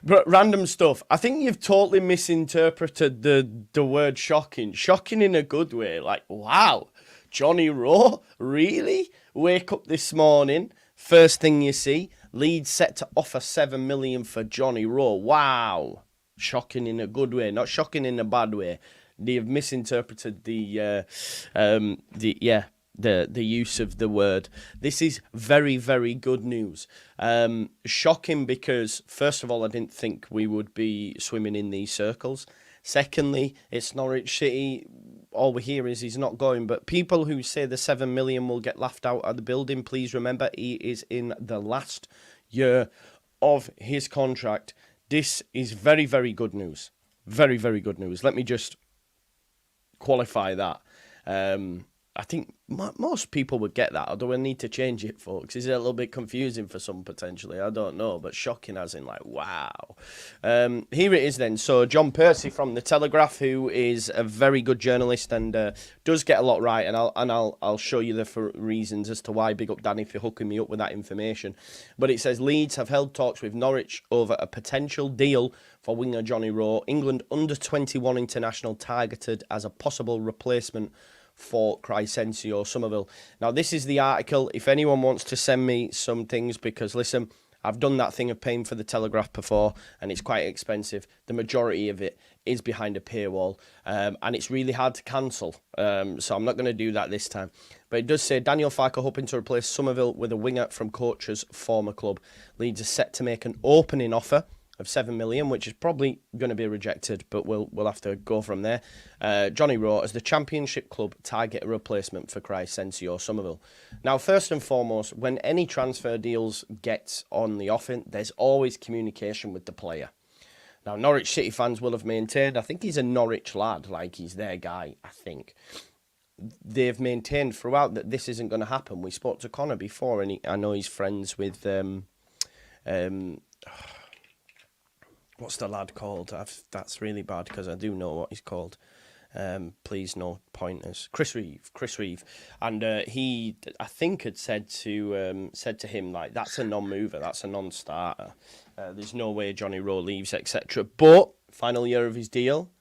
But random stuff. I think you've totally misinterpreted the word shocking. Shocking in a good way. Like, wow, Johnny Rowe, really? Wake up this morning, first thing you see, Leeds set to offer 7 million for Johnny Rowe. Wow, shocking in a good way, not shocking in a bad way. They have misinterpreted the use of the word. This is very, very good news. Shocking because, first of all, I didn't think we would be swimming in these circles. Secondly, it's Norwich City. All we hear is he's not going. But people who say the 7 million will get laughed out of the building, please remember he is in the last year of his contract. This is very, very good news. Very, very good news. Let me just qualify that. I think most people would get that, although I need to change it, folks. Is it a little bit confusing for some, potentially? I don't know, but shocking as in, like, wow. Here it is then. So John Percy from the Telegraph, who is a very good journalist and does get a lot right, and I'll show you the reasons as to why. Big up Danny for hooking me up with that information. But it says, Leeds have held talks with Norwich over a potential deal for winger Johnny Rowe. England under-21 international targeted as a possible replacement for Crysencio Somerville. Now, this is the article. If anyone wants to send me some things, because, listen, I've done that thing of paying for the Telegraph before, and it's quite expensive. The majority of it is behind a paywall, and it's really hard to cancel, so I'm not going to do that this time. But it does say, Daniel Farke hoping to replace Somerville with a winger from Coach's former club. Leeds are set to make an opening offer of 7 million, which is probably going to be rejected, but we'll have to go from there. Johnny Rowe, as the Championship club, target a replacement for Crysencio Somerville. Now, first and foremost, when any transfer deals get on the offing, there's always communication with the player. Now, Norwich City fans will have maintained, I think he's a Norwich lad, like he's their guy, I think. They've maintained throughout that this isn't going to happen. We spoke to Connor before, and I know he's friends with what's the lad called? That's really bad because I do know what he's called. Please, no pointers. Chris Reeve. And he, I think, had said to him, like, that's a non-mover, that's a non-starter. There's no way Johnny Rowe leaves, etc. But, final year of his deal,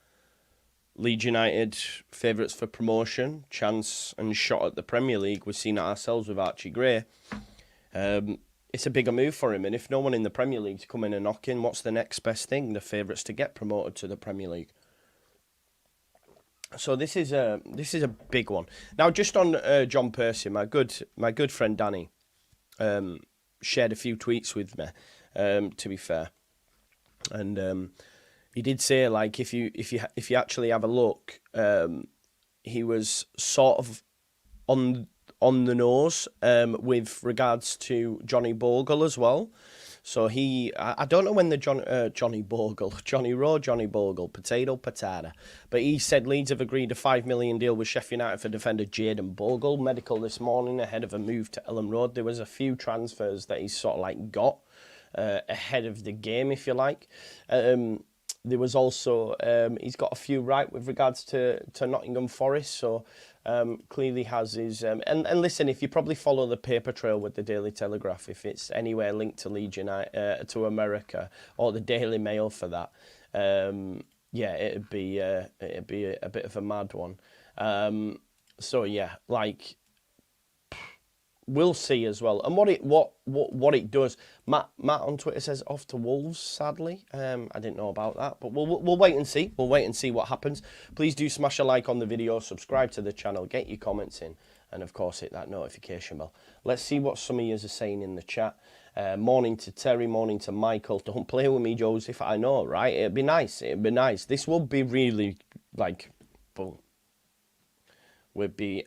Leeds United, favourites for promotion, chance and shot at the Premier League. We've seen it ourselves with Archie Gray. It's a bigger move for him, and if no one in the Premier League's coming and knocking, what's the next best thing? The favourites to get promoted to the Premier League. So this is a big one. Now, just on John Percy, my good friend Danny shared a few tweets with me. To be fair, and he did say, like, if you actually have a look, he was sort of on the nose with regards to Johnny Bogle as well. So I don't know when the Johnny Bogle, potato. But he said Leeds have agreed a 5 million deal with Sheffield United for defender Jayden Bogle. Medical this morning ahead of a move to Ellen Road. There was a few transfers that he's sort of like got ahead of the game, if you like. There was also, he's got a few right with regards to Nottingham Forest, so clearly has his... and listen, if you probably follow the paper trail with the Daily Telegraph, if it's anywhere linked to Leeds United, to America, or the Daily Mail for that, yeah, it'd be a bit of a mad one. So yeah, like... We'll see as well, and what it does. Matt on Twitter says off to Wolves. Sadly, I didn't know about that, but we'll wait and see. We'll wait and see what happens. Please do smash a like on the video, subscribe to the channel, get your comments in, and of course hit that notification bell. Let's see what some of you are saying in the chat. Morning to Terry, morning to Michael. Don't play with me, Joseph. I know, right? It'd be nice. This would be really like, boom. We'd be,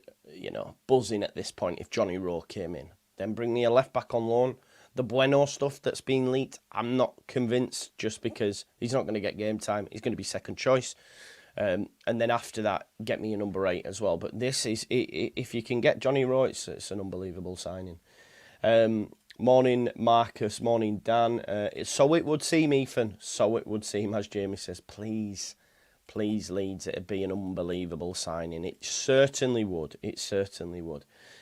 buzzing at this point if Johnny Rowe came in. Then bring me a left back on loan. The Bueno stuff that's been leaked, I'm not convinced, just because he's not going to get game time. He's going to be second choice. And then after that, get me a number 8 as well. But this is, if you can get Johnny Rowe, it's an unbelievable signing. Morning, Marcus. Morning, Dan. So it would seem, Ethan. So it would seem, as Jamie says, please, Leeds, it'd be an unbelievable signing. It certainly would.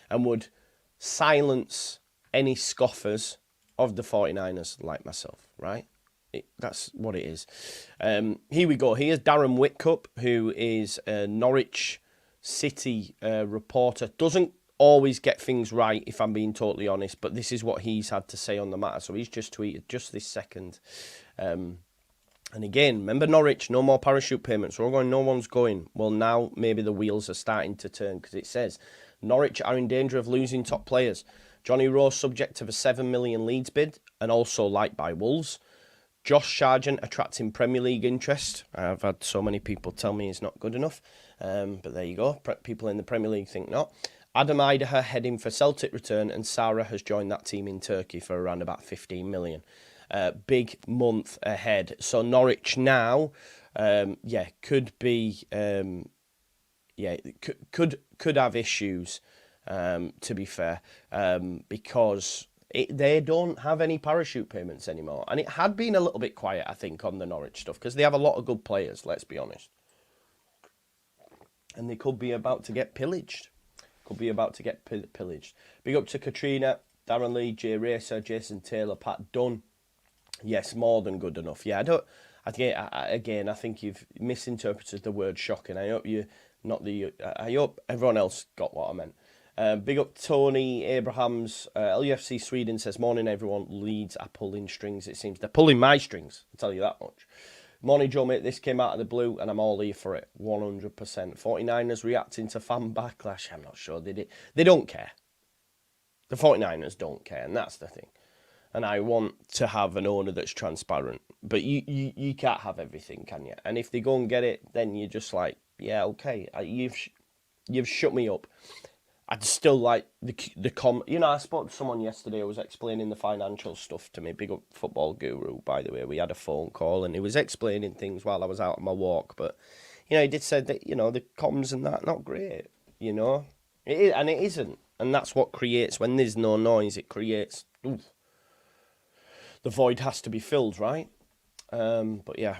And would silence any scoffers of the 49ers like myself, right? That's what it is. Here we go. Here's Darren Whitcup, who is a Norwich City reporter. Doesn't always get things right, if I'm being totally honest, but this is what he's had to say on the matter. So he's just tweeted just this second. And again, remember Norwich, no more parachute payments. We're all going, no one's going. Well, now maybe the wheels are starting to turn, because it says Norwich are in danger of losing top players. Johnny Rowe subject to the 7 million Leeds bid and also liked by Wolves. Josh Sargent attracting Premier League interest. I've had so many people tell me he's not good enough. But there you go. People in the Premier League think not. Adam Idaher heading for Celtic return, and Sarah has joined that team in Turkey for around about 15 million. Big month ahead. So Norwich now, could be, could have issues. To be fair, because they don't have any parachute payments anymore. And it had been a little bit quiet, I think, on the Norwich stuff, because they have a lot of good players, let's be honest. And they could be about to get pillaged. Big up to Katrina, Darren Lee, Jay Racer, Jason Taylor, Pat Dunn. Yes, more than good enough. Yeah, I think you've misinterpreted the word shocking. I hope everyone else got what I meant. Big up Tony Abrahams. LUFC Sweden says, morning everyone. Leeds are pulling strings, it seems. They're pulling my strings, I'll tell you that much. Morning Joe, mate. This came out of the blue and I'm all here for it. 100%. 49ers reacting to fan backlash. I'm not sure they did. They don't care. The 49ers don't care, and that's the thing. And I want to have an owner that's transparent. But you can't have everything, can you? And if they go and get it, then you're just like, yeah, okay, you've shut me up. I'd still like I spoke to someone yesterday who was explaining the financial stuff to me. Big up Football Guru, by the way. We had a phone call and he was explaining things while I was out on my walk. But, he did say that, the comms and that, not great, It is, and it isn't. And that's what creates, when there's no noise, it creates, the void has to be filled, right? But you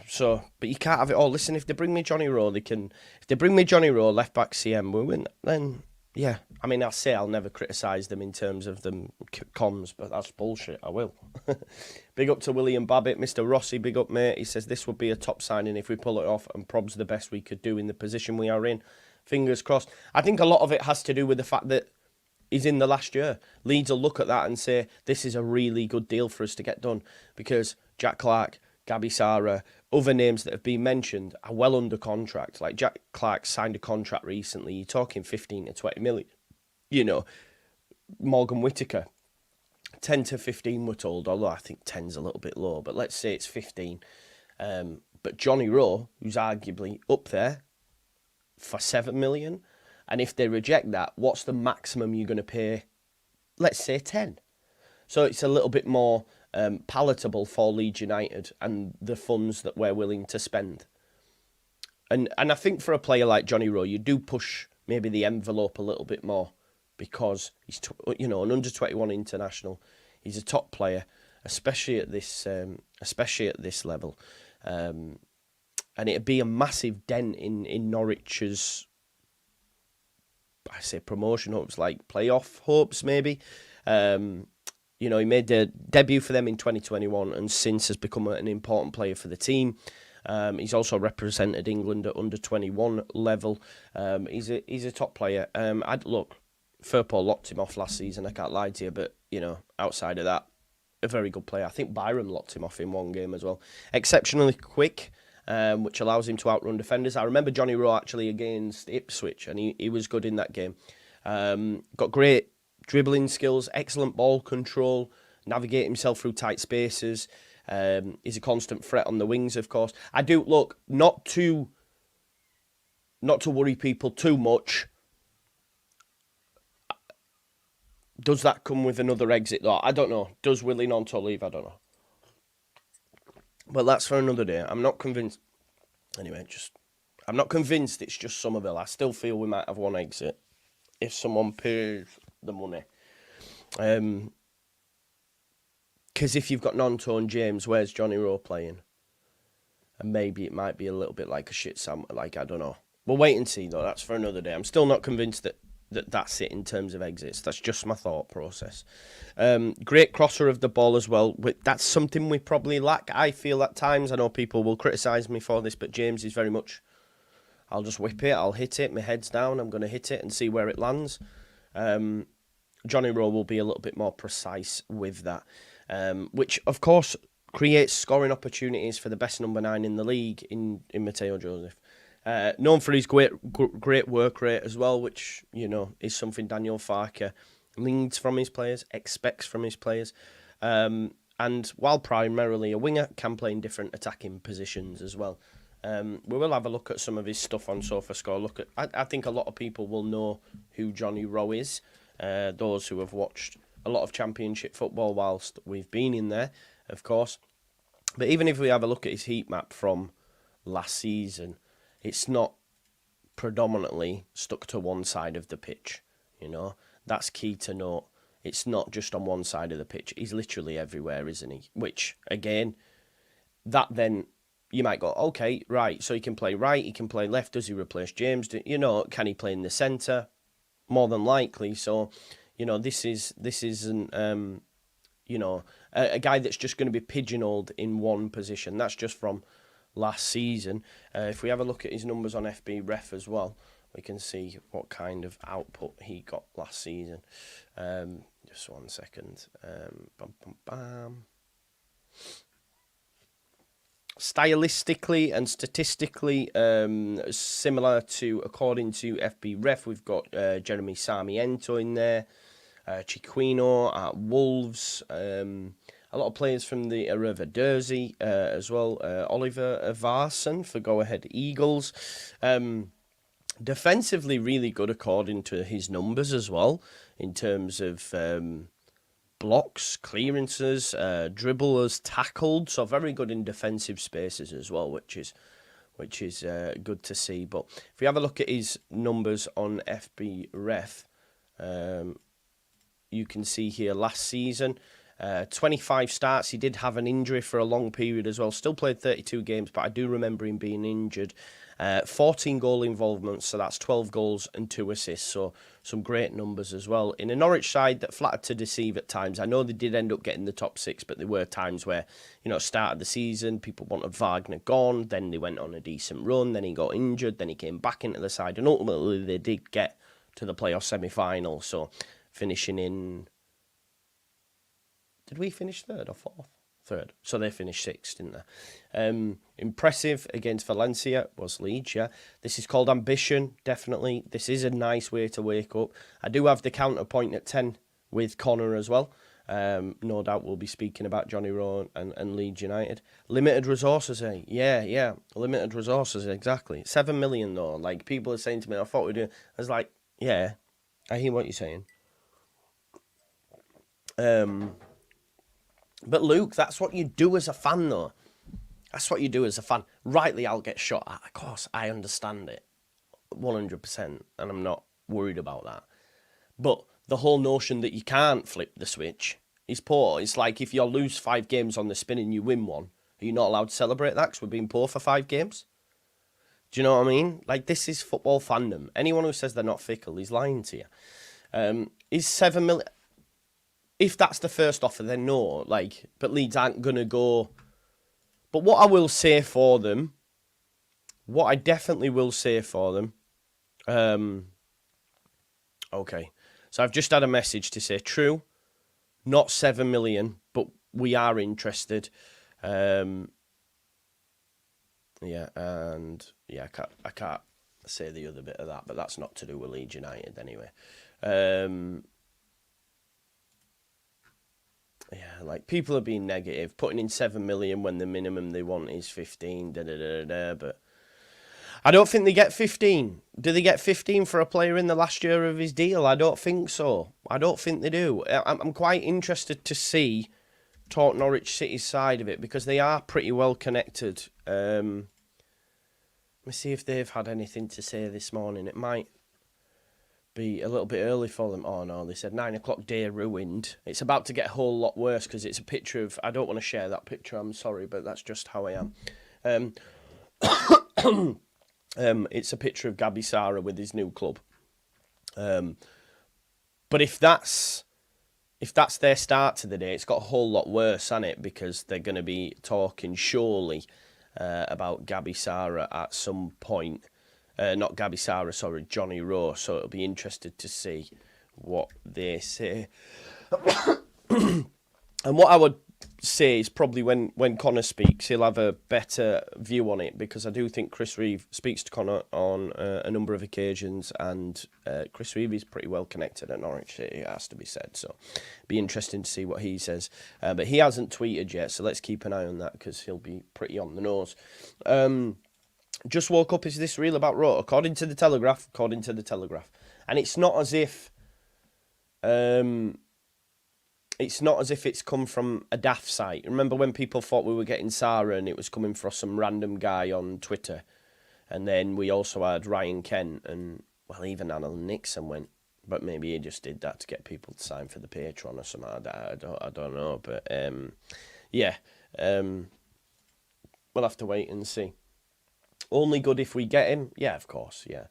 can't have it all. Listen, if they bring me Johnny Rowe, left back CM, we win, then... Yeah, I mean, I'll never criticise them in terms of them comms, but that's bullshit, I will. Big up to William Babbitt, Mr. Rossi, big up, mate. He says, this would be a top signing if we pull it off, and prob's the best we could do in the position we are in. Fingers crossed. I think a lot of it has to do with the fact that he's in the last year. Leeds will look at that and say, this is a really good deal for us to get done, because Jack Clark, Gabi Sara, other names that have been mentioned are well under contract. Like Jack Clark signed a contract recently. You're talking 15 to 20 million. Morgan Whittaker, 10 to 15 we're told, although I think 10's a little bit low, but let's say it's 15. But Johnny Rowe, who's arguably up there for 7 million, and if they reject that, what's the maximum you're going to pay? Let's say 10. So it's a little bit more palatable for Leeds United and the funds that we're willing to spend. And I think for a player like Johnny Rowe, you do push maybe the envelope a little bit more, because he's an under-21 international. He's a top player, especially at this level. And it'd be a massive dent in Norwich's, I say, promotion hopes, like playoff hopes maybe. He made the debut for them in 2021 and since has become an important player for the team. He's also represented England at under-21 level. He's a top player. Firpo locked him off last season, I can't lie to you, but, outside of that, a very good player. I think Byram locked him off in one game as well. Exceptionally quick, which allows him to outrun defenders. I remember Johnny Rowe actually against Ipswich, and he was good in that game. Got great dribbling skills, excellent ball control, navigate himself through tight spaces. He's a constant threat on the wings, of course. I do look not to worry people too much. Does that come with another exit though? I don't know. Does Willie Gnonto leave? I don't know. But that's for another day. I'm not convinced. Anyway, I'm not convinced it's just Somerville. I still feel we might have one exit if someone pays the money. Because if you've got Gnonto and James, where's Johnny Rowe playing? And maybe it might be a little bit like a shit Sam. Like, I don't know. We'll wait and see, though. That's for another day. I'm still not convinced that that's it in terms of exits. That's just my thought process. Great crosser of the ball as well. That's something we probably lack, I feel, at times. I know people will criticise me for this, but James is very much, I'll just whip it, I'll hit it, my head's down, I'm going to hit it and see where it lands. Johnny Rowe will be a little bit more precise with that, which, of course, creates scoring opportunities for the best number 9 in the league in Mateo Joseph. Known for his great work rate as well, which, is something Daniel Farke needs from his players, expects from his players. And while primarily a winger, can play in different attacking positions as well. We will have a look at some of his stuff on SofaScore. I think a lot of people will know who Johnny Rowe is, those who have watched a lot of Championship football whilst we've been in there, of course. But even if we have a look at his heat map from last season, it's not predominantly stuck to one side of the pitch, That's key to note. It's not just on one side of the pitch. He's literally everywhere, isn't he? Which, again, that then, you might go, okay, right, so he can play right, he can play left, does he replace James? Can he play in the centre? More than likely. So, this isn't, a guy that's just going to be pigeonholed in one position. That's just from last season. If we have a look at his numbers on FB Ref as well, we can see what kind of output he got last season. Just 1 second. Stylistically and statistically similar to, according to FB Ref, we've got Jeremy Sarmiento in there, Chiquino at Wolves, a lot of players from the Eredivisie as well. Oliver Varson for Go Ahead Eagles. Defensively, really good according to his numbers as well, in terms of blocks, clearances, dribblers, tackled. So very good in defensive spaces as well, which is good to see. But if we have a look at his numbers on FB Ref, you can see here last season, 25 starts. He did have an injury for a long period as well. Still played 32 games, but I do remember him being injured. 14 goal involvements, so that's 12 goals and 2 assists. So some great numbers as well. In a Norwich side that flattered to deceive at times. I know they did end up getting the top 6, but there were times where, start of the season, people wanted Wagner gone. Then they went on a decent run. Then he got injured. Then he came back into the side. And ultimately, they did get to the playoff semi-final. So finishing in... Did we finish 3rd or 4th? 3rd. So they finished 6th, didn't they? Impressive against Valencia was Leeds, yeah. This is called ambition, definitely. This is a nice way to wake up. I do have the counterpoint at 10 with Connor as well. No doubt we'll be speaking about Johnny Rowe and Leeds United. Limited resources, eh? Yeah. Limited resources, exactly. 7 million, though. Like, people are saying to me, I thought we'd do... I was like, yeah, I hear what you're saying. But Luke, that's what you do as a fan, though. That's what you do as a fan. Rightly, I'll get shot at. Of course, I understand it 100%, and I'm not worried about that. But the whole notion that you can't flip the switch is poor. It's like if you lose 5 games on the spin and you win one, are you not allowed to celebrate that because we're being poor for 5 games? Do you know what I mean? Like, this is football fandom. Anyone who says they're not fickle is lying to you. Is 7 million... If that's the first offer, then no. But Leeds aren't going to go... But what I will say for them... What I definitely will say for them... Okay. So I've just had a message to say, true, not 7 million, but we are interested. I can't say the other bit of that, but that's not to do with Leeds United anyway. People are being negative, putting in 7 million when the minimum they want is 15, but I don't think they get 15. Do they get 15 for a player in the last year of his deal? I don't think so. I don't think they do. I'm quite interested to talk Norwich City's side of it, because they are pretty well connected. Let me see if they've had anything to say this morning. It might be a little bit early for them. Oh no, they said 9 o'clock day ruined. It's about to get a whole lot worse because it's a picture of... I don't want to share that picture, I'm sorry, but that's just how I am. It's a picture of Gabi Sara with his new club. But if that's their start to the day, it's got a whole lot worse, hasn't it? Because they're going to be talking surely about Gabby Sarah at some point. Not Gabby Sarah, sorry, Johnny Rowe. So it'll be interesting to see what they say. And what I would say is probably when Connor speaks, he'll have a better view on it, because I do think Chris Reeve speaks to Connor on a number of occasions, and Chris Reeve is pretty well connected at Norwich City, it has to be said. So it'll be interesting to see what he says. But he hasn't tweeted yet, so let's keep an eye on that, because he'll be pretty on the nose. Just woke up, is this real about Rowe? According to the Telegraph. And it's not as if it's come from a daft site. Remember when people thought we were getting Sarah and it was coming from some random guy on Twitter? And then we also had Ryan Kent and, well, even Alan Nixon went. But maybe he just did that to get people to sign for the Patreon or something. I don't know. But, we'll have to wait and see. Only good if we get him? Yeah, of course, yeah.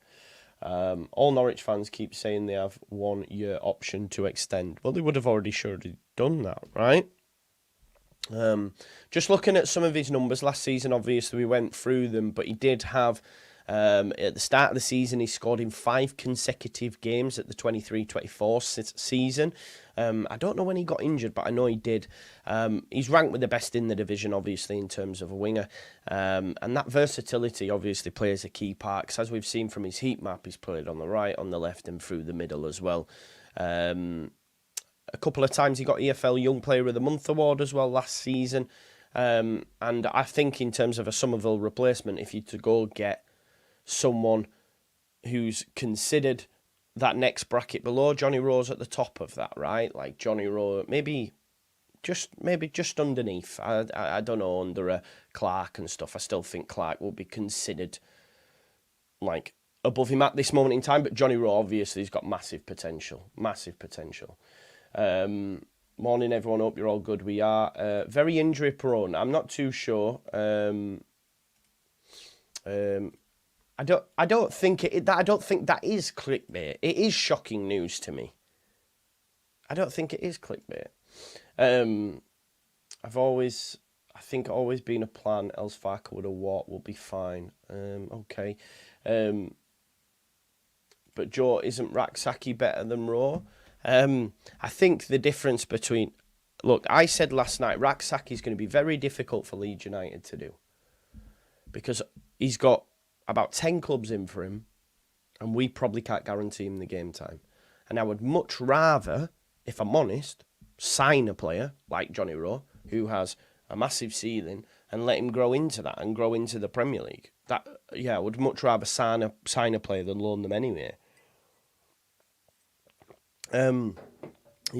All Norwich fans keep saying they have 1 year option to extend. Well, they would have already surely done that, right? Just looking at some of his numbers last season, obviously we went through them, but he did have, at the start of the season, he scored in 5 consecutive games at the 23-24 season. I don't know when he got injured, but I know he did. He's ranked with the best in the division, obviously, in terms of a winger. And that versatility obviously plays a key part, because as we've seen from his heat map, he's played on the right, on the left, and through the middle as well. A couple of times he got EFL Young Player of the Month award as well last season. And I think in terms of a Somerville replacement, if you to go get someone who's considered that next bracket below, Johnny Rowe's at the top of that, right? Like Johnny Rowe, maybe just underneath. I don't know, under a Clark and stuff. I still think Clark will be considered like above him at this moment in time, but Johnny Rowe obviously has got massive potential. Morning everyone, hope you're all good. We are very injury prone. I'm not too sure. I don't think that is clickbait. It is shocking news to me. I don't think it is clickbait. I think always been a plan, else Farker would have walked, will be fine. Okay. But Joe, isn't Raksaki better than Rowe? I think the difference between... Look, I said last night, Raksaki is going to be very difficult for Leeds United to do. Because he's got about 10 clubs in for him, and we probably can't guarantee him the game time. And I would much rather, if I'm honest, sign a player like Johnny Rowe, who has a massive ceiling, and let him grow into that and grow into the Premier League. I would much rather sign a player than loan them anyway.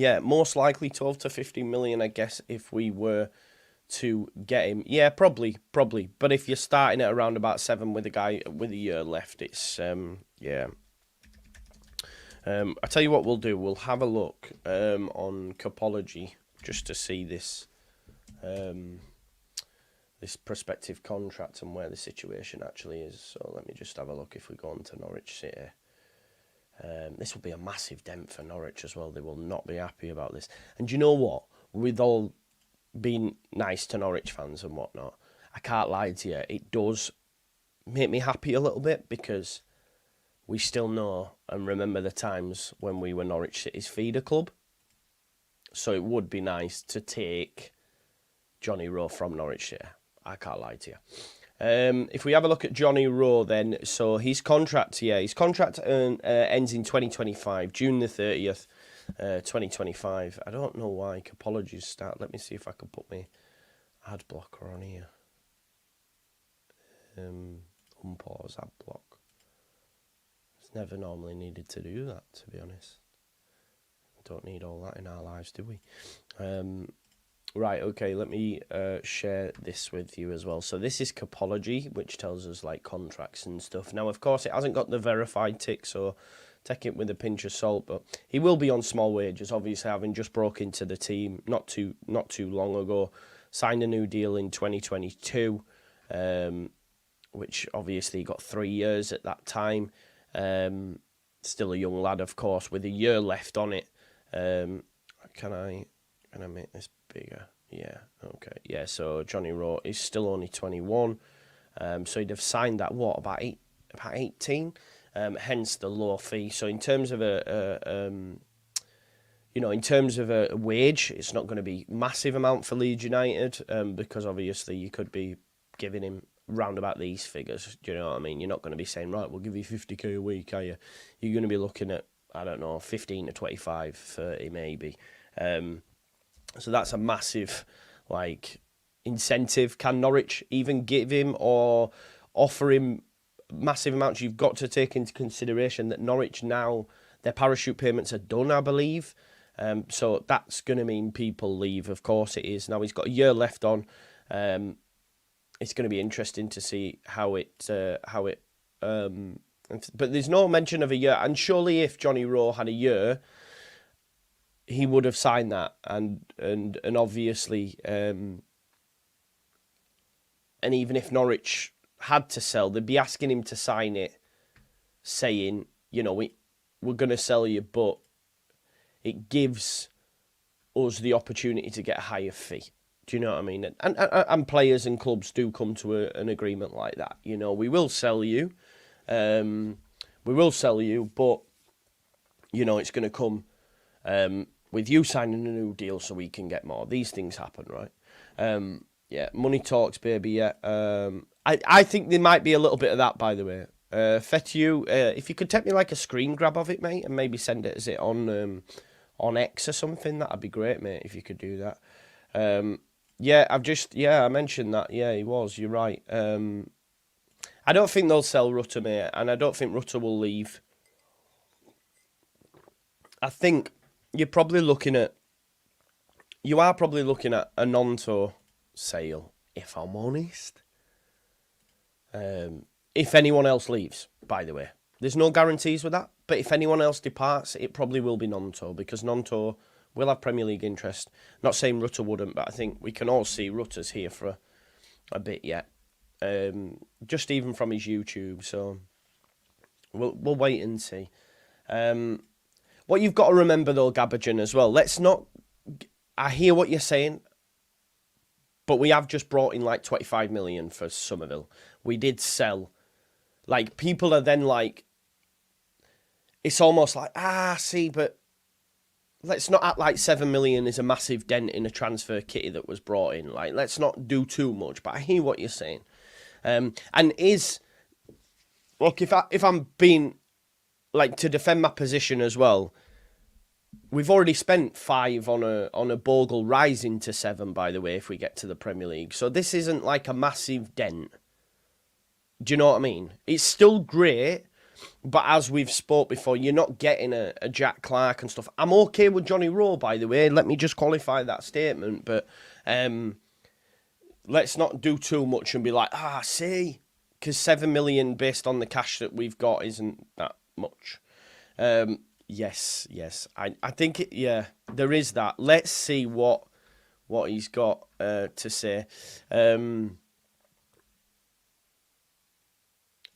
Most likely 12 to 15 million, I guess, if we were to get him. Yeah, probably. But if you're starting at around about 7 with a guy with a year left, it's, I tell you what we'll do. We'll have a look on Copology just to see this this prospective contract and where the situation actually is. So let me just have a look if we go on to Norwich City. This will be a massive dent for Norwich as well. They will not be happy about this. And do you know what? With all being nice to Norwich fans and whatnot, I can't lie to you, it does make me happy a little bit, because we still know and remember the times when we were Norwich City's feeder club. So it would be nice to take Johnny Rowe from Norwich City. I can't lie to you. If we have a look at Johnny Rowe then, so his contract ends in 2025, June the 30th, 2025. I don't know why Apologies start. Let me see if I can put my ad blocker on here. Unpause ad block. It's never normally needed to do that, to be honest. Don't need all that in our lives, do we? Right, okay, let me share this with you as well. So this is Copology, which tells us like contracts and stuff. Now, of course, it hasn't got the verified tick, so take it with a pinch of salt. But he will be on small wages, obviously, having just broke into the team not too long ago. Signed a new deal in 2022, which obviously got 3 years at that time. Still a young lad, of course, with a year left on it. Can I make this bigger? Yeah, okay. Yeah, so Johnny Rowe is still only 21. So he'd have signed that, what, about 18? Hence the low fee. So in terms of in terms of a wage, it's not going to be massive amount for Leeds United, because obviously you could be giving him round about these figures. Do you know what I mean? You're not going to be saying, right, we'll give you 50k a week, are you? You're going to be looking at, I don't know, 15 to 25, 30 maybe. So that's a massive, incentive. Can Norwich even give him or offer him massive amounts? You've got to take into consideration that Norwich now, their parachute payments are done, I believe. So that's going to mean people leave. Of course it is. Now he's got a year left on. It's going to be interesting to see how it. But there's no mention of a year. And surely if Johnny Rowe had a year, he would have signed that. And obviously, and even if Norwich had to sell, they'd be asking him to sign it, saying, we're going to sell you, but it gives us the opportunity to get a higher fee. Do you know what I mean? And players and clubs do come to an agreement like that. We will sell you. But, it's going to come with you signing a new deal so we can get more. These things happen, right? Yeah, money talks, baby, yeah. I think there might be a little bit of that, by the way. Fetu, if you could take me a screen grab of it, mate, and maybe send it as it on X or something, that'd be great, mate, if you could do that. I mentioned that. Yeah, he was, you're right. I don't think they'll sell Rutter, mate, and I don't think Rutter will leave. I think you are probably looking at a non-tour sale, if I'm honest. If anyone else leaves, by the way. There's no guarantees with that, but if anyone else departs, it probably will be non-tour, because non-tour will have Premier League interest. Not saying Rutter wouldn't, but I think we can all see Rutter's here for a bit yet. Just even from his YouTube, so we'll wait and see. What you've got to remember, though, Gabajan, as well, I hear what you're saying, but we have just brought in 25 million for Somerville. We did sell. People are then it's almost but let's not act like 7 million is a massive dent in a transfer kitty that was brought in. Let's not do too much, but I hear what you're saying. If I'm being, to defend my position as well, we've already spent 5 on a Bogle rising to 7, by the way, if we get to the Premier League. So this isn't a massive dent. Do you know what I mean? It's still great, but as we've spoke before, you're not getting a Jack Clark and stuff. I'm okay with Johnny Rowe, by the way. Let me just qualify that statement. But let's not do too much and be see, because 7 million based on the cash that we've got isn't that much. Yes. I think there is that. Let's see what he's got to say.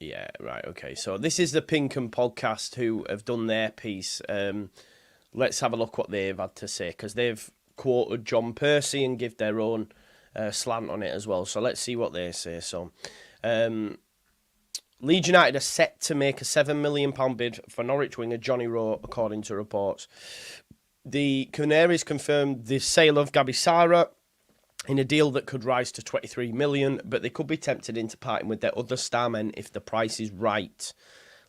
Yeah, right, okay. So this is the Pinkham podcast who have done their piece. Let's have a look what they've had to say, because they've quoted John Percy and give their own slant on it as well. So let's see what they say. So, Leeds United are set to make a £7 million bid for Norwich winger Johnny Rowe, according to reports. The Canaries confirmed the sale of Gabi Sara in a deal that could rise to 23 million, but they could be tempted into parting with their other star men if the price is right.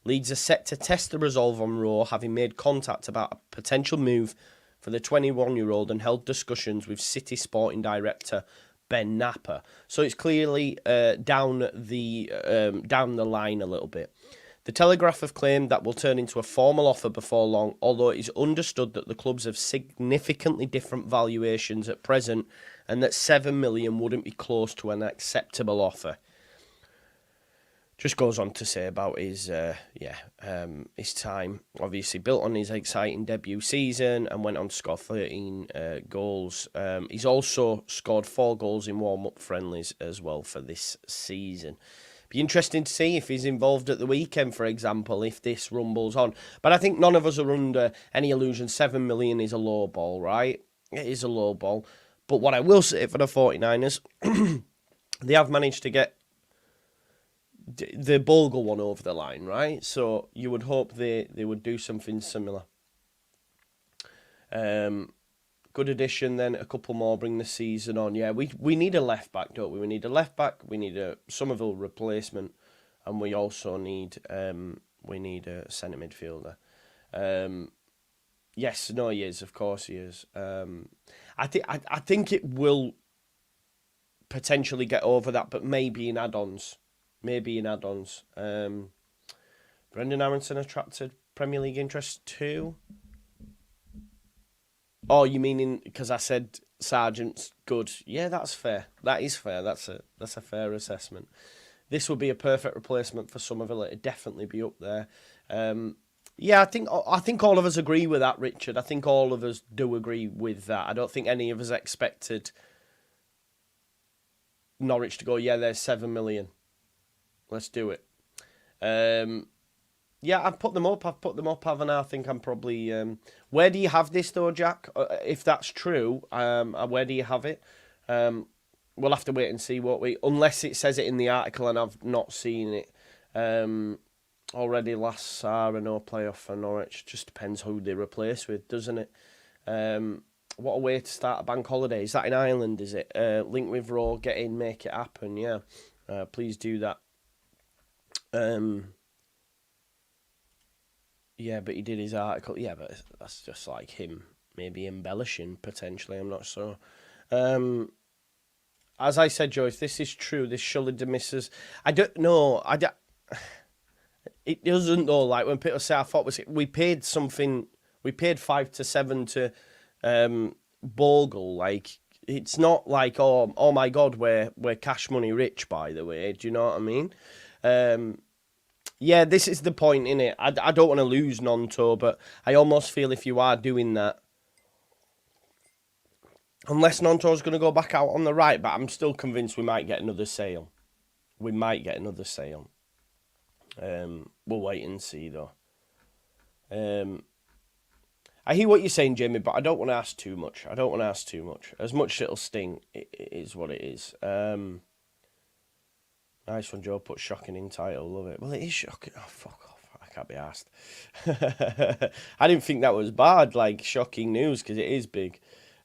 Leeds are set to test the resolve on Rowe, having made contact about a potential move for the 21-year-old and held discussions with City sporting director Ben Napper. So it's clearly down the line a little bit. The Telegraph have claimed that will turn into a formal offer before long, although it is understood that the clubs have significantly different valuations at present and that 7 million wouldn't be close to an acceptable offer. Just goes on to say about his time. Obviously built on his exciting debut season and went on to score 13 goals. He's also scored 4 goals in warm-up friendlies as well for this season. Be interesting to see if he's involved at the weekend, for example, if this rumbles on. But I think none of us are under any illusion. 7 million is a low ball, right? It is a low ball. But what I will say for the 49ers, they have managed to get the Bogle one over the line, right? So you would hope they would do something similar. Good addition then, a couple more, bring the season on. Yeah, we need a left back, don't we? We need a left back, we need a Somerville replacement, and we also need a centre midfielder. Yes, no, he is, of course he is. I think it will potentially get over that, but maybe in add-ons. Brendan Aronson attracted Premier League interest too. Oh, you mean because I said Sargent's good? Yeah, that's fair. That is fair. That's a fair assessment. This would be a perfect replacement for Somerville. It'd definitely be up there. Yeah, I think all of us agree with that, Richard. I think all of us do agree with that. I don't think any of us expected Norwich to go, yeah, there's 7 million. Let's do it. Yeah, I've put them up, haven't I? I think I'm probably... where do you have this, though, Jack? If that's true, where do you have it? We'll have to wait and see, won't we? Unless it says it in the article and I've not seen it. Already last Sarah, no playoff for Norwich. Just depends who they replace with, doesn't it? What a way to start a bank holiday. Is that in Ireland, is it? Link with Rowe, get in, make it happen, yeah. Please do that. Yeah, but he did his article. Yeah, but that's just like him maybe embellishing, potentially. I'm not sure. As I said, Joe, if this is true, this surely dismisses... I don't know. It doesn't, though. Like, when people say, I thought we paid something... We paid 5 to 7 to Bogle. Like, it's not like, oh my God, we're cash money rich, by the way. Do you know what I mean? Yeah, this is the point, innit? I don't want to lose Nonto, but I almost feel if you are doing that, unless Nonto's going to go back out on the right, but I'm still convinced we might get another sale. We'll wait and see, though. I hear what you're saying, Jamie, but I don't want to ask too much. As much as it'll sting, it is what it is. Nice one, Joe. Put shocking in title. Love it. Well, it is shocking. Oh, fuck off. I can't be arsed. I didn't think that was bad, like shocking news, because it is big.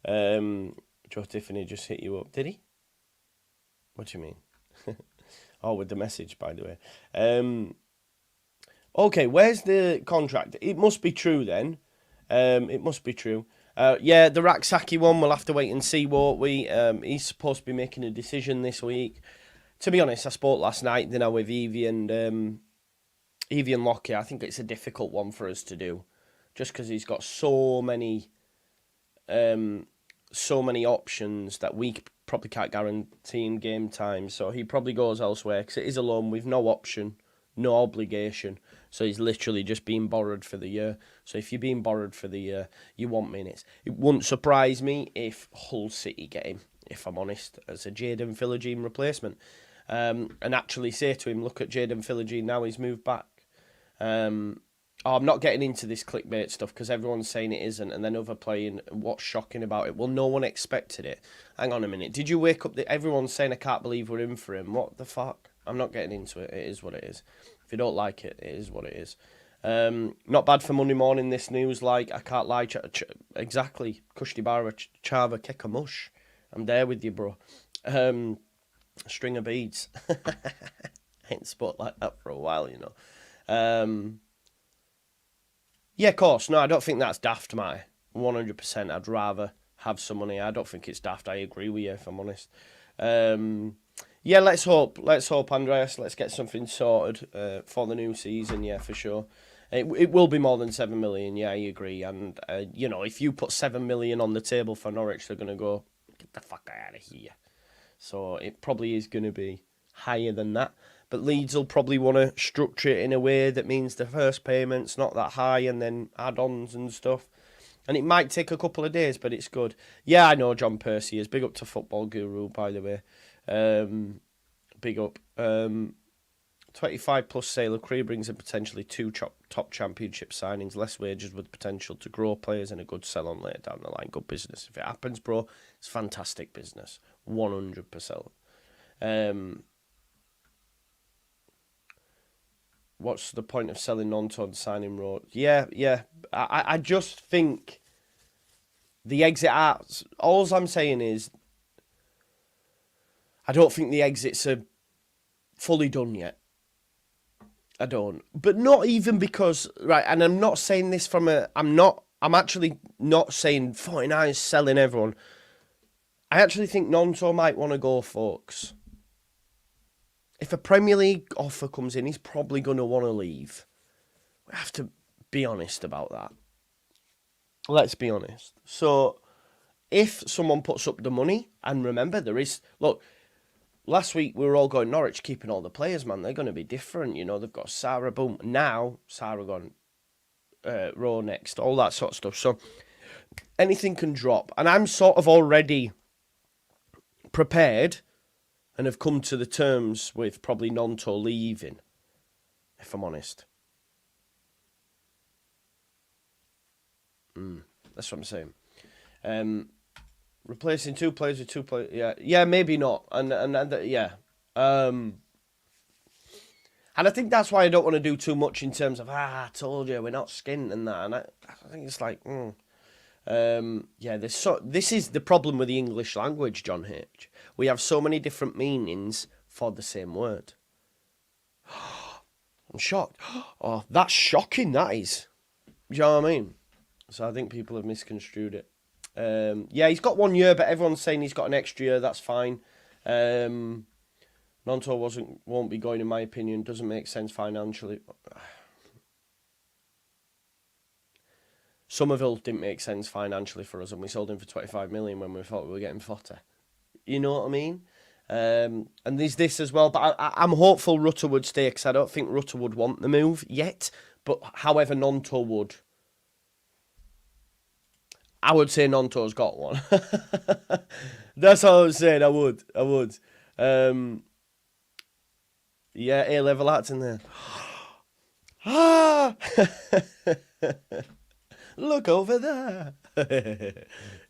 Joe Tiffany just hit you up. Did he? What do you mean? Oh, with the message, by the way. Okay, where's the contract? It must be true then. It must be true. Yeah, the Raksaki one, we'll have to wait and see, won't we? He's supposed to be making a decision this week. To be honest, I spoke last night, with Evie and Lockie. I think it's a difficult one for us to do, just because he's got so many options that we probably can't guarantee in game time. So he probably goes elsewhere because it is a loan with no option, no obligation. So he's literally just being borrowed for the year. So if you're being borrowed for the year, you want minutes. It wouldn't surprise me if Hull City get him, if I'm honest, as a Jadon Philogene replacement. And actually say to him, look at Jadon Philogene now, he's moved back. I'm not getting into this clickbait stuff because everyone's saying it isn't, and then other playing, what's shocking about it? Well, no one expected it. Hang on a minute. Did you wake up? Everyone's saying, I can't believe we're in for him. What the fuck? I'm not getting into it. It is what it is. If you don't like it, it is what it is. Not bad for Monday morning, this news. Like, I can't lie. Exactly. Kushti Bara, Chava, Kekamush. I'm there with you, bro. A string of beads. I ain't sport like that for a while, you know. Yeah, of course. No, I don't think that's daft, mate. 100%. I'd rather have some money. I don't think it's daft. I agree with you, if I'm honest. Yeah, let's hope, Andreas. Let's get something sorted for the new season, yeah, for sure. It will be more than 7 million, yeah, I agree. And, if you put 7 million on the table for Norwich, they're going to go, get the fuck out of here. So it probably is going to be higher than that. But Leeds will probably want to structure it in a way that means the first payment's not that high and then add-ons and stuff. And it might take a couple of days, but it's good. Yeah, I know John Percy is. Big up to Football Guru, by the way. Big up. 25 plus sale of career brings in potentially 2 top championship signings, less wages with potential to grow players and a good sell on later down the line. Good business. If it happens, bro, it's fantastic business. 100%. What's the point of selling Gnonto and signing Rowe? Yeah. I just think the exit out. All I'm saying is, I don't think the exits are fully done yet. I don't. But not even because, right, and I'm not saying this from I'm actually not saying 49 is selling everyone. I actually think Gnonto might want to go, folks. If a Premier League offer comes in, he's probably going to want to leave. We have to be honest about that. Let's be honest. So, if someone puts up the money, and remember, there is... Look, last week we were all going, Norwich keeping all the players, man. They're going to be different. You know, they've got Sarah, boom. Now, Sarah gone, Rowe next, all that sort of stuff. So, anything can drop. And I'm sort of already prepared and have come to the terms with probably Gnonto leaving, if I'm honest. That's what I'm saying. Replacing 2 players with 2 players, yeah, maybe not, and yeah. And I think that's why I don't want to do too much in terms of I told you we're not skint and that. And I think it's like, yeah. This is the problem with the English language, John H. We have so many different meanings for the same word. I'm shocked. Oh, that's shocking. That is. Do you know what I mean? So I think people have misconstrued it. Yeah, he's got 1 year, but everyone's saying he's got an extra year. That's fine. Gnonto won't be going, in my opinion. Doesn't make sense financially. Somerville didn't make sense financially for us, and we sold him for 25 million when we thought we were getting 40. You know what I mean? And there's this as well, but I'm hopeful Rutter would stay, because I don't think Rutter would want the move yet. But however, Gnonto would. I would say Gnonto's got one. That's all I'm saying. I would. Yeah, A-level arts in there. Look over there.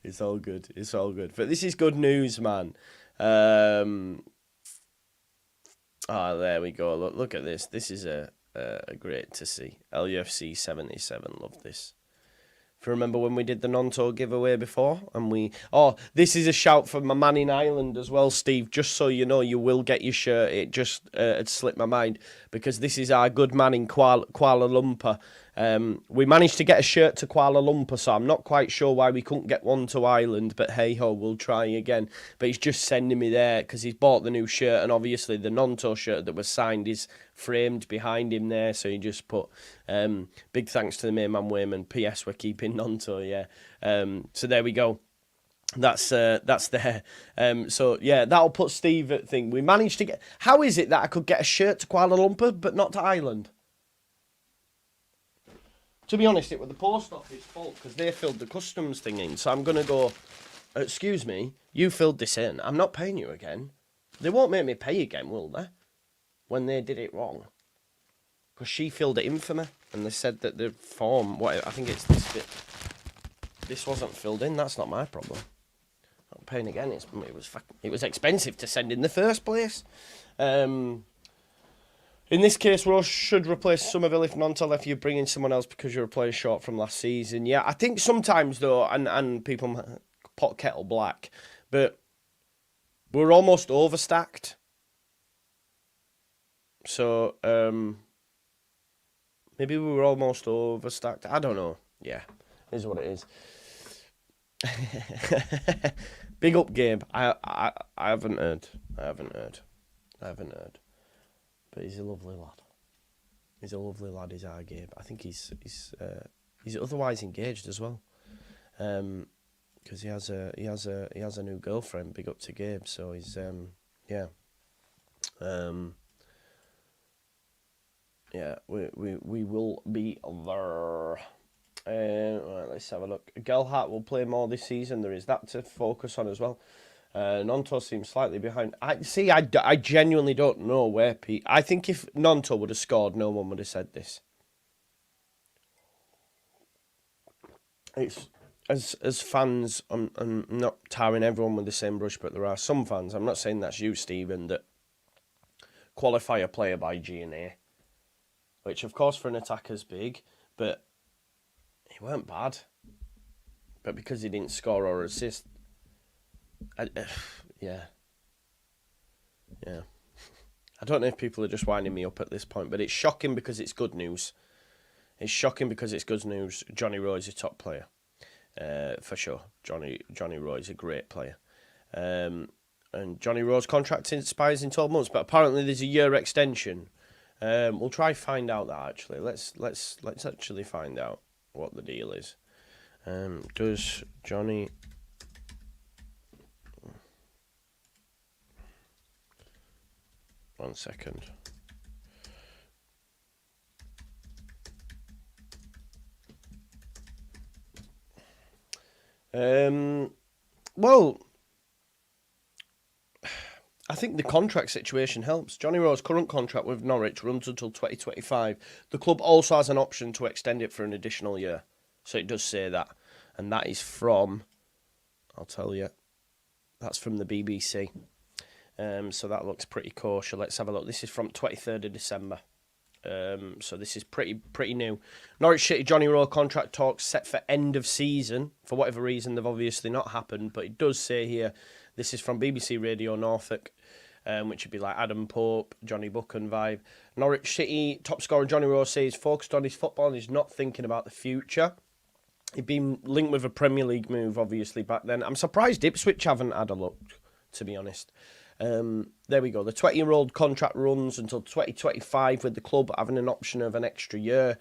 It's all good. But this is good news, man. There we go. Look at this. This is a great to see. LUFC 77. Love this. If you remember when we did the Gnonto giveaway before, and this is a shout from my man in Ireland as well, Steve. Just so you know, you will get your shirt. It just had slipped my mind, because this is our good man in Kuala Lumpur. We managed to get a shirt to Kuala Lumpur, so I'm not quite sure why we couldn't get one to Ireland, but hey-ho, we'll try again. But he's just sending me there because he's bought the new shirt, and obviously the Gnonto shirt that was signed is framed behind him there, so he just put, big thanks to the main man Wayman. P.S. we're keeping Gnonto, yeah. So there we go. That's there. So yeah, that'll put Steve at thing. We managed to get... How is it that I could get a shirt to Kuala Lumpur, but not to Ireland? To be honest, it was the post office fault, because they filled the customs thing in. So I'm going to go, excuse me, you filled this in. I'm not paying you again. They won't make me pay again, will they? When they did it wrong. Because she filled it in for me. And they said that the form, I think it's this bit. This wasn't filled in. That's not my problem. I'm not paying again. It was expensive to send in the first place. In this case, Rowe should replace Somerville if Gnonto left. You bring in someone else because you're a player short from last season. Yeah, I think sometimes, though, and people pot kettle black, but we're almost overstacked. So, maybe we were almost overstacked. I don't know. Yeah, it is what it is. Big up, Gabe. I haven't heard. But he's a lovely lad. He's our Gabe. I think he's otherwise engaged as well. Because he has a new girlfriend. Big up to Gabe. So he's yeah. Yeah, we will be there. Right, let's have a look. Gelhardt will play more this season. There is that to focus on as well. Nonto seems slightly behind. I genuinely don't know where Pete. I think if Nonto would have scored, no one would have said this. It's as fans, I'm not tarring everyone with the same brush, but there are some fans, I'm not saying that's you, Stephen, that qualify a player by G&A, which of course for an attacker's big, but he weren't bad. But because he didn't score or assist, yeah. I don't know if people are just winding me up at this point, but it's shocking because it's good news. It's shocking because it's good news. Johnny Rowe is a top player, for sure. Johnny Rowe is a great player, and Johnny Rowe's contract expires in 12 months. But apparently there's a year extension. We'll try find out that actually. Let's actually find out what the deal is. Does Johnny? One second. Well, I think the contract situation helps. Johnny Rowe's current contract with Norwich runs until 2025. The club also has an option to extend it for an additional year. So it does say that. And that is from, I'll tell you, that's from the BBC. So that looks pretty kosher. Let's have a look. This is from 23rd of December. So this is pretty new. Norwich City Johnny Rowe contract talks set for end of season. For whatever reason, they've obviously not happened. But it does say here, this is from BBC Radio Norfolk, which would be like Adam Pope, Johnny Buchan vibe. Norwich City top scorer Johnny Rowe says he's focused on his football and he's not thinking about the future. He'd been linked with a Premier League move, obviously, back then. I'm surprised Ipswich haven't had a look, to be honest. There we go. The 20-year-old contract runs until 2025 with the club having an option of an extra year.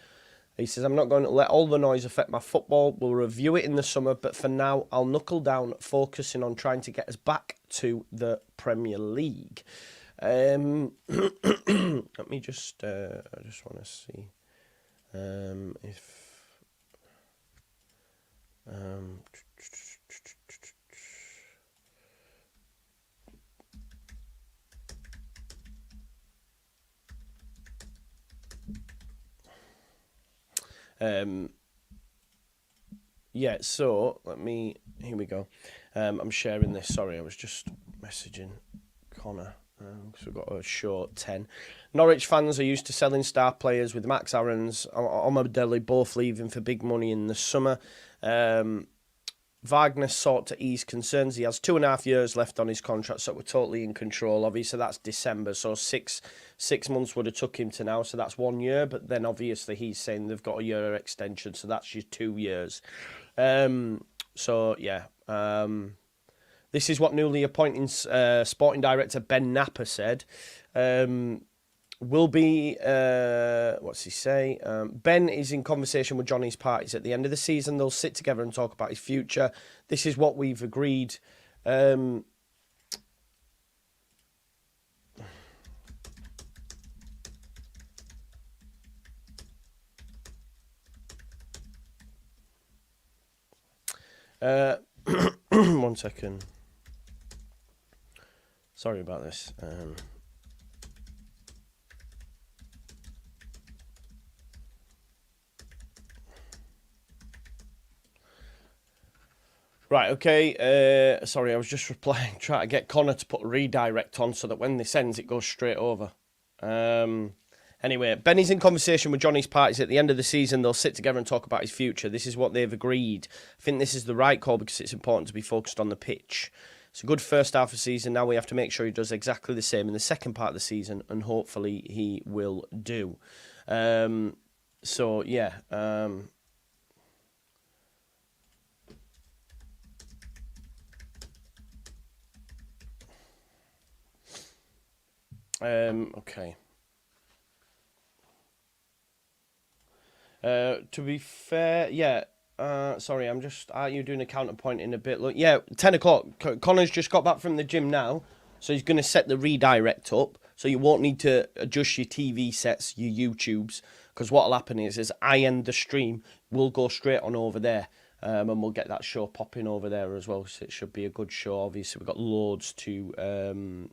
He says, I'm not going to let all the noise affect my football. We'll review it in the summer, but for now, I'll knuckle down, focusing on trying to get us back to the Premier League. Let me just, I just want to see if... yeah, so here we go. I'm sharing this. Sorry, I was just messaging Connor because we've got a short 10. Norwich fans are used to selling star players with Max Aarons, Omadeli both leaving for big money in the summer. Wagner sought to ease concerns. He has 2.5 years left on his contract, so we're totally in control of it. So that's December. So six months would have took him to now. So that's 1 year. But then obviously he's saying they've got a year extension. So that's your 2 years. So yeah. This is what newly appointed sporting director Ben Napper said. Will be, what's he say? Ben is in conversation with Johnny's parties at the end of the season. They'll sit together and talk about his future. This is what we've agreed. One second. Sorry about this. Right, okay. Sorry, I was just replying, trying to get Connor to put a redirect on so that when this ends, it goes straight over. Anyway, Benny's in conversation with Johnny's parties at the end of the season. They'll sit together and talk about his future. This is what they've agreed. I think this is the right call because it's important to be focused on the pitch. It's a good first half of the season. Now we have to make sure he does exactly the same in the second part of the season, and hopefully he will do. So, yeah. Okay. To be fair, yeah. Sorry, I'm just... Are you doing a counterpoint in a bit? Look, yeah, 10 o'clock. Connor's just got back from the gym now, so he's going to set the redirect up, so you won't need to adjust your TV sets, your YouTubes, because what'll happen is, as I end the stream, we'll go straight on over there, And we'll get that show popping over there as well. So it should be a good show. Obviously, we've got loads to.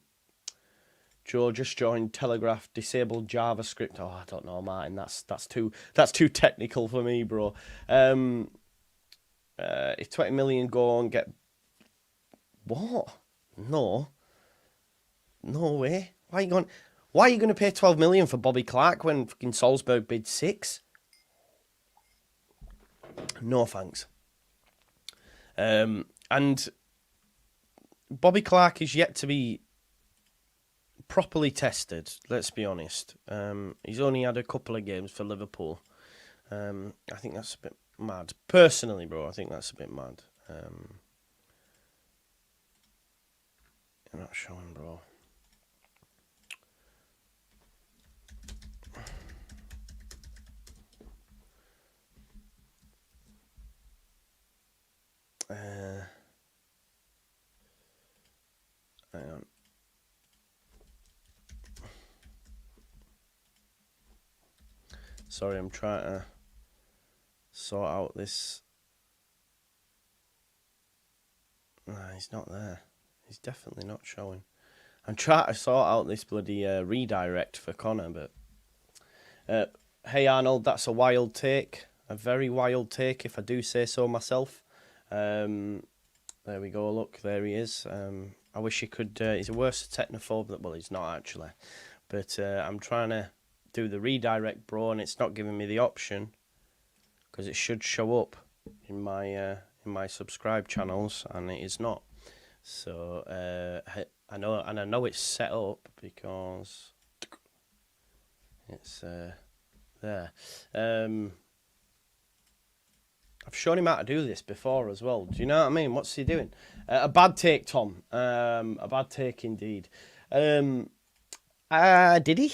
Joe just joined Telegraph disabled JavaScript. Oh, I don't know, Martin. That's too technical for me, bro. If 20 million go on, get what? No way. Why are you going to pay 12 million for Bobby Clark when fucking Salzburg bid 6? No thanks. And Bobby Clark is yet to be properly tested, let's be honest. He's only had a couple of games for Liverpool. I think that's a bit mad. Personally, bro, I think that's a bit mad. You're not showing, bro. Hang on. Sorry, I'm trying to sort out this. Nah, he's not there. He's definitely not showing. I'm trying to sort out this bloody redirect for Connor, but... hey, Arnold, that's a wild take. A very wild take, if I do say so myself. There we go, look, there he is. I wish he could... he's a worse technophobe than... Well, he's not, actually. But I'm trying to do the redirect, bro, and it's not giving me the option. Because it should show up in my subscribe channels, and it is not. So, I know it's set up because it's there. I've shown him how to do this before as well. Do you know what I mean? What's he doing? A bad take, Tom. A bad take indeed. Did he?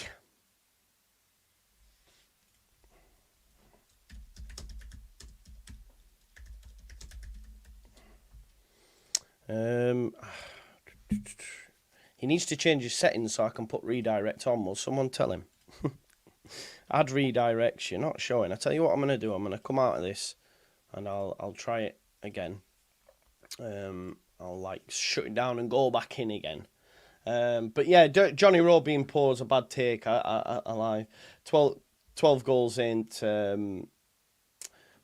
He needs to change his settings so I can put redirect on. Will someone tell him? Add redirects. You're not showing. I tell you what I'm going to do. I'm going to come out of this and I'll try it again. I'll like shut it down and go back in again. But yeah, Johnny Rowe being poor is a bad take. I lie. 12 goals in.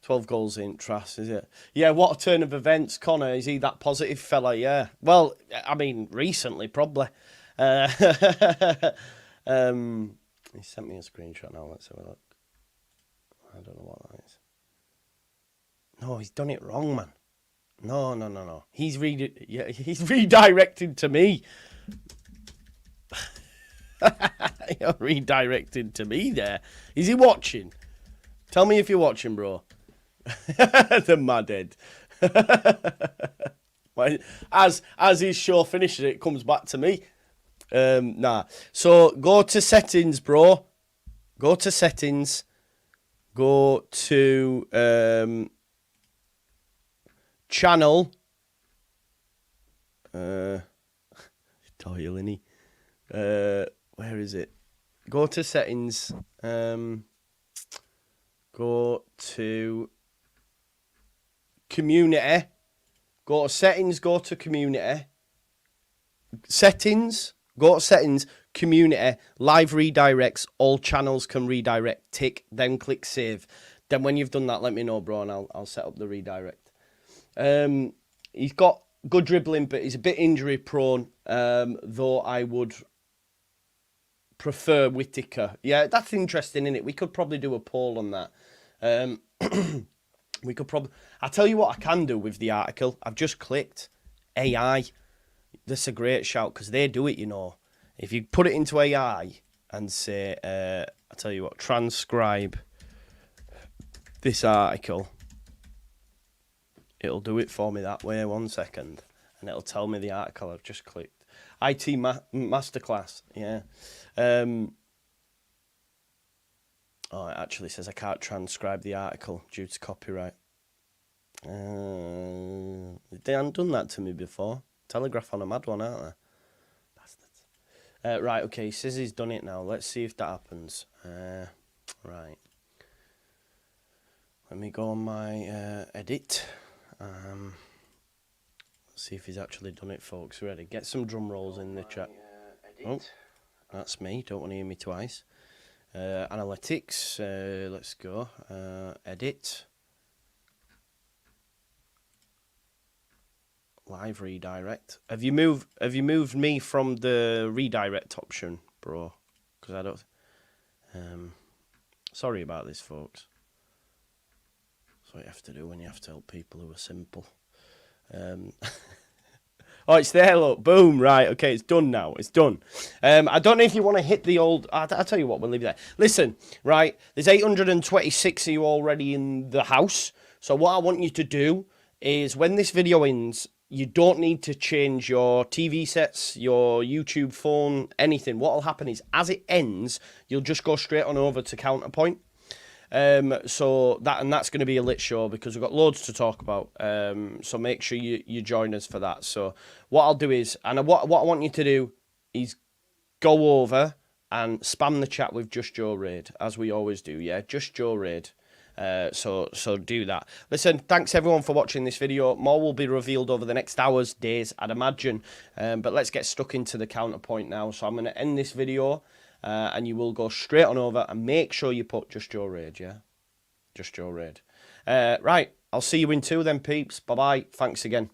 12 goals in, Trass, is it? Yeah, what a turn of events, Connor. Is he that positive fella? Yeah. Well, I mean, recently, probably. He sent me a screenshot now. Let's have a look. I don't know what that is. No, he's done it wrong, man. No. He's redirected to me. You're redirected to me there. Is he watching? Tell me if you're watching, bro. The mad head. As his show finishes, it comes back to me. Nah. So go to settings, bro. Go to settings. Go to channel. Toiling. Where is it? Go to settings. Go to community. Go to settings. Go to community. Settings. Go to settings. Community. Live redirects. All channels can redirect. Tick. Then click save. Then when you've done that, let me know, bro, and I'll set up the redirect. He's got good dribbling, but he's a bit injury prone. Though I would prefer Whittaker. Yeah, that's interesting, isn't it? We could probably do a poll on that. We could probably... I'll tell you what I can do with the article. I've just clicked AI. That's a great shout, because they do it, you know. If you put it into AI and say, I'll tell you what, transcribe this article, it'll do it for me that way. 1 second. And it'll tell me the article I've just clicked. IT Masterclass, yeah. Oh, it actually says I can't transcribe the article due to copyright. They haven't done that to me before. Telegraph on a mad one, aren't they? Bastards. Right, okay, he says he's done it now. Let's see if that happens. Right. Let me go on my edit. See if he's actually done it, folks. Ready? Get some drum rolls in the chat. Oh, that's me. Don't want to hear me twice. Analytics. Let's go. Edit. Live redirect. Have you moved me from the redirect option, bro? Because I don't. Sorry about this, folks. That's what you have to do when you have to help people who are simple. Oh, it's there, look. Boom. Right. Okay, it's done now. It's done. I don't know if you want to hit the old... I'll tell you what, we'll leave it there. Listen, right, there's 826 of you already in the house. So what I want you to do is when this video ends, you don't need to change your TV sets, your YouTube phone, anything. What will happen is as it ends, you'll just go straight on over to Counterpoint. So that's going to be a lit show because we've got loads to talk about. So make sure you join us for that. So what I'll do is, and what I want you to do is go over and spam the chat with Just Joe Raid, as we always do. Yeah, Just Joe Raid. So do that. Listen, thanks everyone for watching this video. More will be revealed over the next hours, days, I'd imagine. But let's get stuck into the Counterpoint now. So I'm going to end this video. And you will go straight on over and make sure you put Just Joe Raid, yeah? Just Joe Raid. Right, I'll see you in 2 then, peeps. Bye-bye. Thanks again.